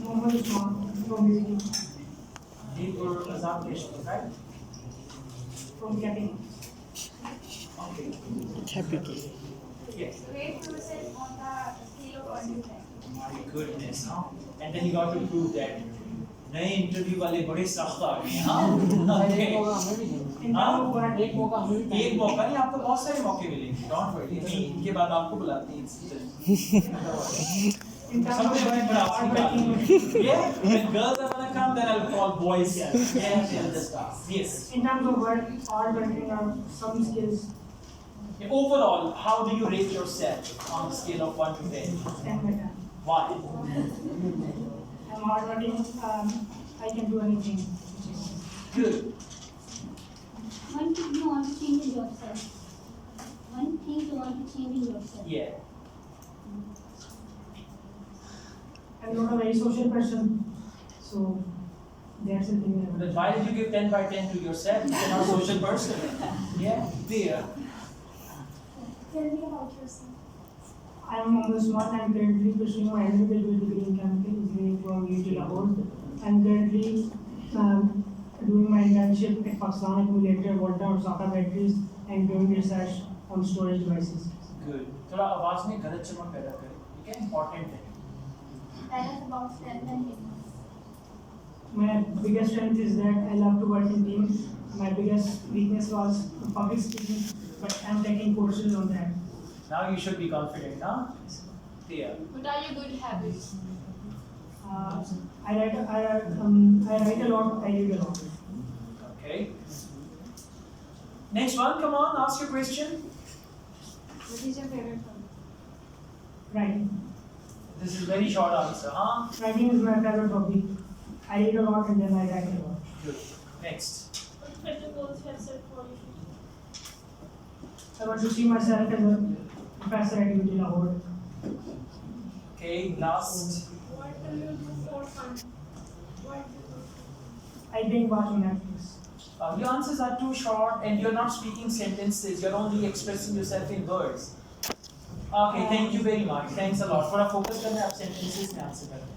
Mohammed Usman from Beijing, Deep or examination, right? from Capping. Okay. Capital. Yes. Rate yourself on the scale of 1 to 10. My goodness, huh? And then you got to prove that. नए interview वाले बड़े सख्त आ गए हैं हाँ एक Okay. मौका हमें भी देंगे। In terms of what, एक मौका हमें भी एक मौका नहीं आपको बहुत सारे मौके मिलेंगे डोंट वरी इनके बाद आपको बुलाते हैं in terms of Somebody what, bring hard it working, yeah when girls are gonna come then I'll call boys here yeah they'll just ask yes in terms of what, hard working or some skills, overall how do you rate yourself on the scale of 1 to 10 10 better. why I'm hard working, I can do anything. good One thing you want to change in yourself. One thing you want to change in yourself. yeah I'm not a very social person, so that's the thing. but why did you give 10 by 10 to yourself you're not a social person yeah there Tell me about yourself. I'm Mohammed Usman. I'm currently pursuing my agricultural degree in chemical engineering from UT Lahore. I'm currently doing my internship at Pakistan Accumulator, Volta और Saka batteries and doing research on storage devices. good थोड़ा आवाज में गलत चमक पैदा करें ठीक है इंपॉर्टेंट है Tell us about strength and weakness. My biggest strength is that I love to work in teams. My biggest weakness was public speaking, but I'm taking courses on that. now you should be confident huh there What are your good habits? I write a lot. I read a lot. Okay. Next one, come on, ask your question. What is your favorite hobby? Writing. This is very short answer, huh? Writing is my favorite hobby. I read a lot and then I write a lot. Good. Next. What better goals you have set for your future? I want to see myself as a professor at UT Lahore. Okay, last. What do you do for fun? What do you do? I think watch on Netflix. Your answers are too short and you're not speaking sentences, you're only expressing yourself in words. Okay, thank you very much. Thanks a lot. थोड़ा focus करना आप sentences में answer करना.